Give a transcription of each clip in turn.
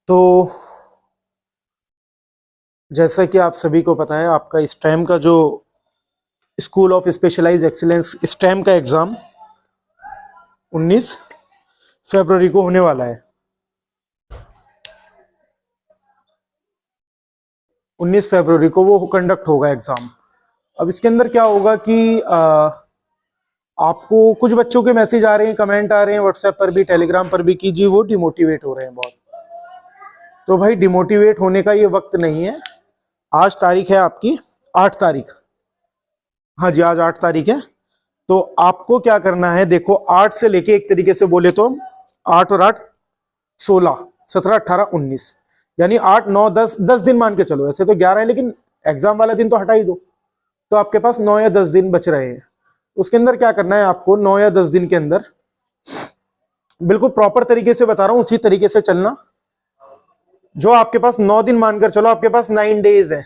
तो जैसा कि आप सभी को पता है, आपका स्टैम का जो school of specialised excellence STEM का एग्जाम 19 फरवरी को होने वाला है। 19 फरवरी को वो कंडक्ट होगा एग्जाम। अब इसके अंदर क्या होगा कि आपको कुछ बच्चों के मैसेज आ रहे हैं, कमेंट आ रहे हैं व्हाट्सएप पर भी, टेलीग्राम पर भी कि जी वो डिमोटिवेट हो रहे हैं बहुत। तो भाई डिमोटिवेट होने का ये वक्त नहीं है। आज तारीख है आपकी 8 तारीख। हाँ जी, आज 8 तारीख है। तो आपको क्या करना है, देखो 8 से लेके एक तरीके से बोले तो 8 और 8 16 17 18 19, यानी 8 9 10 दिन मान के चलो। ऐसे तो 11 है, लेकिन एग्जाम वाला दिन तो हटा ही दो। तो आपके पास 9 या 10 दिन बच रहे हैं। उसके अंदर क्या करना है आपको, 9 या 10 दिन के अंदर बिल्कुल प्रॉपर तरीके से बता रहा हूं, उसी तरीके से चलना। जो आपके पास 9 दिन मानकर चलो, आपके पास 9 डेज है।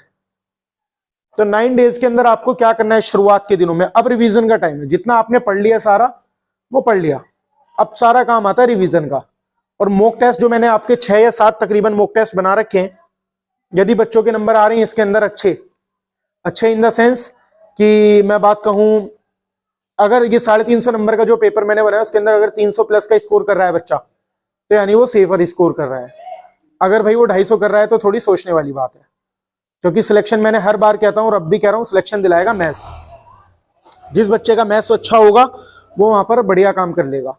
तो 9 डेज के अंदर आपको क्या करना है, शुरुआत के दिनों में, अब रिवीजन का टाइम है। जितना आपने पढ़ लिया सारा वो पढ़ लिया, अब सारा काम आता है रिवीजन का। और मॉक टेस्ट जो मैंने आपके 6 या 7 तकरीबन मॉक टेस्ट बना रखे हैं, यदि बच्चों के नंबर आ रहे हैं इसके अंदर अच्छे अच्छे इन द सेंस कि मैं बात कहूं, अगर ये 350 नंबर का जो पेपर मैंने बनाया उसके अंदर अगर 300 प्लस का स्कोर कर रहा है बच्चा, तो यानी वो सेफर स्कोर कर रहा है। अगर भाई वो 250 कर रहा है तो थोड़ी सोचने वाली बात है, क्योंकि सिलेक्शन मैंने हर बार कहता हूं और अब भी कह रहा हूं, सिलेक्शन दिलाएगा मैथ्स। जिस बच्चे का मैथ्स अच्छा होगा वो वहां पर बढ़िया काम कर लेगा।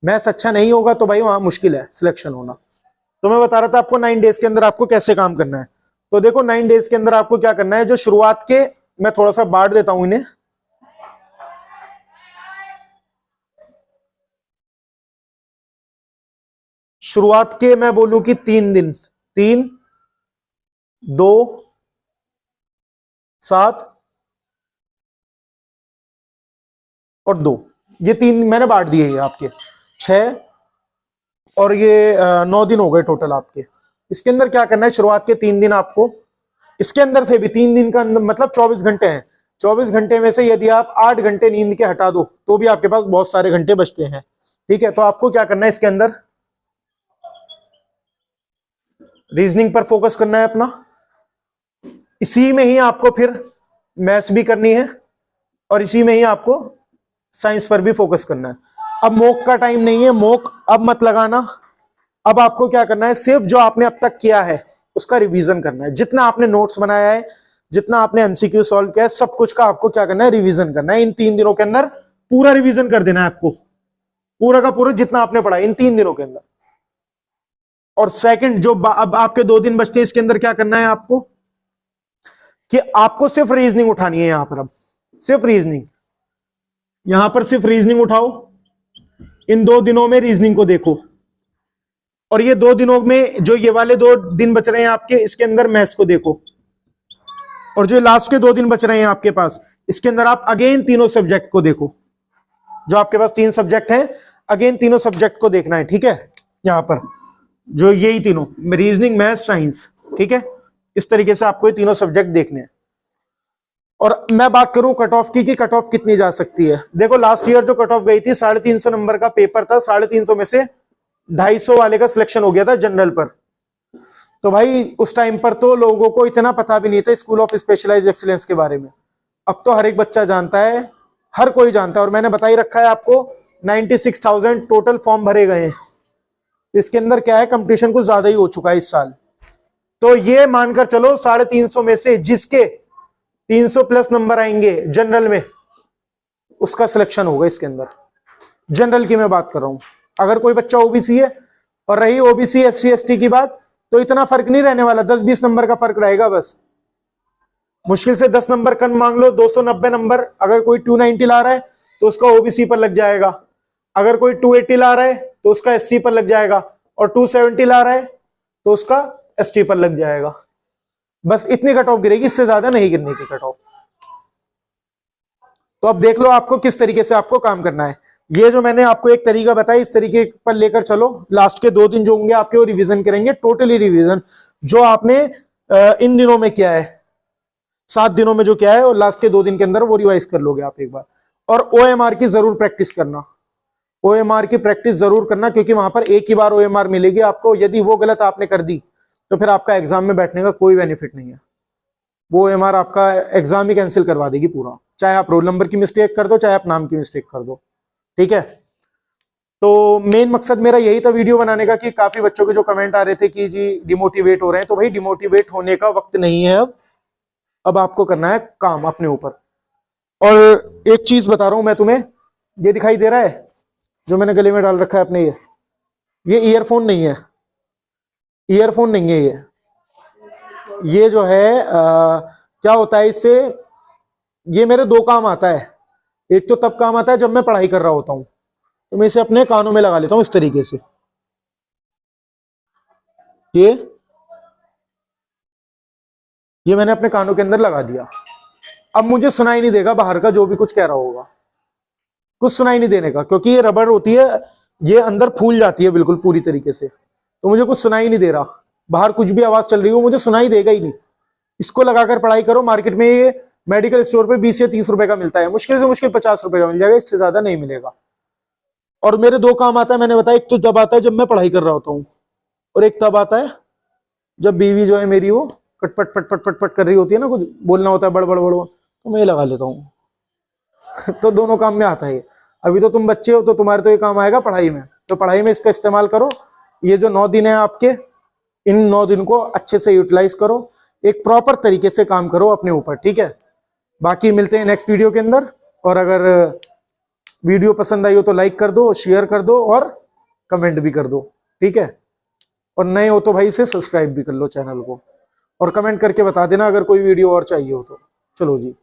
मैथ्स अच्छा नहीं होगा तो भाई वहां मुश्किल है सिलेक्शन होना। तो मैं बता रहा था आपको 9 डेज के अंदर आपको कैसे काम करना है। तो देखो 9 डेज के अंदर आपको क्या करना है, जो शुरुआत के, मैं थोड़ा सा बांट देता हूं इन्हें। शुरुआत के मैं बोलूं कि 3 दिन, 3 2 7 और 2, ये 3 मैंने बांट दिए हैं आपके। 6 और ये 9 दिन हो गए टोटल आपके। इसके अंदर क्या करना है, शुरुआत के 3 दिन आपको, इसके अंदर से भी 3 दिन का मतलब 24 घंटे हैं। 24 घंटे में से यदि आप 8 घंटे नींद के हटा दो तो भी आपके पास बहुत सारे घंटे बचते हैं। ठीक है, तो आपको क्या करना है, इसके अंदर रीजनिंग पर फोकस करना है अपना। इसी में ही आपको फिर मैथ्स भी करनी है और इसी में ही आपको साइंस पर भी फोकस करना है। अब मॉक का टाइम नहीं है, मॉक अब मत लगाना। अब आपको क्या करना है, सिर्फ जो आपने अब तक किया है उसका रिवीजन करना है। जितना आपने नोट्स बनाया है, जितना आपने एमसीक्यू सॉल्व किया है, सब कुछ का आपको क्या करना है, रिवीजन करना है। इन 3 दिनों के अंदर पूरा रिवीजन कर देना है आपको, पूरा का पूरा जितना आपने पढ़ा इन 3 दिनों के अंदर। और सेकंड जो अब आपके 2 दिन बचते हैं, इसके अंदर क्या करना है आपको, कि आपको सिर्फ रीजनिंग उठानी है। यहां पर अब सिर्फ रीजनिंग, यहां पर सिर्फ रीजनिंग उठाओ। इन 2 दिनों में रीजनिंग को देखो, और ये 2 दिनों में जो ये वाले 2 दिन बच रहे हैं आपके, इसके अंदर मैथ्स को देखो। और जो लास्ट के 2 दिन बच रहे हैं आपके पास, इसके अंदर आप अगेन तीनों सब्जेक्ट को देखो। जो आपके पास 3 सब्जेक्ट हैं, अगेन तीनों सब्जेक्ट को देखना है। ठीक है, यहां पर जो यही तीनों, रीजनिंग मैथ्स साइंस, ठीक है, इस तरीके से आपको ये तीनों सब्जेक्ट देखने हैं। और मैं बात करूं कट ऑफ की, कि कट ऑफ कितनी जा सकती है। देखो लास्ट ईयर जो कट ऑफ गई थी, 350 नंबर का पेपर था, 350 में से 250 वाले का सिलेक्शन हो गया था जनरल पर। तो भाई उस टाइम पर तो लोगों को इतना पता भी नहीं था स्कूल ऑफ स्पेशलाइज्ड एक्सीलेंस के बारे में। अब तो हर एक बच्चा जानता है, हर कोई जानता है। और मैंने बता ही रखा है आपको, 96,000 टोटल फॉर्म भरे गए हैं। इसके अंदर क्या है, कंपटीशन कुछ ज्यादा ही हो चुका है इस साल। तो ये मानकर चलो 350 में से जिसके 300 प्लस नंबर आएंगे जनरल में, उसका सिलेक्शन होगा इसके अंदर। जनरल की मैं बात कर रहा हूं। अगर कोई बच्चा ओबीसी है, और रही ओबीसी एससी एसटी की बात, तो इतना फर्क नहीं रहने वाला, 10-20 नंबर का फर्क रहेगा बस। मुश्किल से 10 नंबर कम मांग लो, 290 नंबर। अगर कोई 290 ला रहा है तो उसका ओबीसी पर लग जाएगा। अगर कोई 280 ला रहा है तो उसका एससी पर लग जाएगा, और 270 ला रहा है तो उसका एसटी पर लग जाएगा। बस इतनी कट ऑफ गिरेगी, इससे ज्यादा नहीं गिरने की कट ऑफ। तो अब देख लो आपको किस तरीके से आपको काम करना है। ये जो मैंने आपको एक तरीका बताया, इस तरीके पर लेकर चलो। लास्ट के 2 दिन जो होंगे आपके, वो रिवीजन करेंगे, टोटली रिवीजन जो आपने इन दिनों में किया है, 7 दिनों में जो किया है, और लास्ट के 2 दिन के अंदर वो रिवाइज कर लोगे आप एक बार। और ओएमआर की जरूर प्रैक्टिस करना। OMR की प्रैक्टिस जरूर करना, क्योंकि वहां पर एक ही बार OMR मिलेगी आपको। यदि वो गलत आपने कर दी तो फिर आपका एग्जाम में बैठने का कोई बेनिफिट नहीं है। वो OMR आपका एग्जाम ही कैंसिल करवा देगी पूरा, चाहे आप रोल नंबर की मिस्टेक कर दो, चाहे आप नाम की मिस्टेक कर दो। ठीक है, तो मेन मकसद मेरा यही था वीडियो बनाने का, कि काफी बच्चों के जो कमेंट आ रहे थे कि जी डिमोटिवेट हो रहे हैं, तो भाई डिमोटिवेट होने का वक्त नहीं है अब आपको करना है काम अपने ऊपर। और एक चीज बता रहा हूं मैं तुम्हें, ये दिखाई दे रहा है जो मैंने गले में डाल रखा है अपने, ये ईयरफोन नहीं है, ईयरफोन नहीं है ये जो है क्या होता है इससे, ये मेरे दो काम आता है। एक तो तब काम आता है जब मैं पढ़ाई कर रहा होता हूं, तो मैं इसे अपने कानों में लगा लेता हूं इस तरीके से। ये मैंने अपने कानों के अंदर लगा दिया। अब मुझे सुनाई नहीं देगा बाहर का जो भी कुछ कह रहा होगा, कुछ सुनाई नहीं देने का, क्योंकि ये रबड़ होती है, ये अंदर फूल जाती है बिल्कुल पूरी तरीके से, तो मुझे कुछ सुनाई नहीं दे रहा। बाहर कुछ भी आवाज चल रही हो मुझे सुनाई देगा ही नहीं। इसको लगाकर पढ़ाई करो। मार्केट में ये मेडिकल स्टोर पे 20 या 30 रुपए का मिलता है, मुश्किल से मुश्किल 50 रुपए का मिल जाएगा, इससे ज्यादा नहीं मिलेगा। और मेरे दो काम आता है, मैंने बताया, एक तो जब आता है जब मैं पढ़ाई कर रहा होता हूँ, और एक तब आता है जब बीवी जो है मेरी वो कटपट पट पट पट पट कर रही होती है ना, कुछ बोलना होता है बड़ तो मैं ये लगा लेता हूँ। तो दोनों काम में आता है। अभी तो तुम बच्चे हो तो तुम्हारे तो ये काम आएगा पढ़ाई में, तो पढ़ाई में इसका इस्तेमाल करो। ये जो 9 दिन है आपके, इन 9 दिन को अच्छे से यूटिलाइज करो, एक प्रॉपर तरीके से काम करो अपने ऊपर। ठीक है, बाकी मिलते हैं नेक्स्ट वीडियो के अंदर। और अगर वीडियो पसंद आई हो तो लाइक कर दो, शेयर कर दो और कमेंट भी कर दो। ठीक है, और नए हो तो भाई इसे सब्सक्राइब भी कर लो चैनल को, और कमेंट करके बता देना अगर कोई वीडियो और चाहिए हो तो। चलो जी।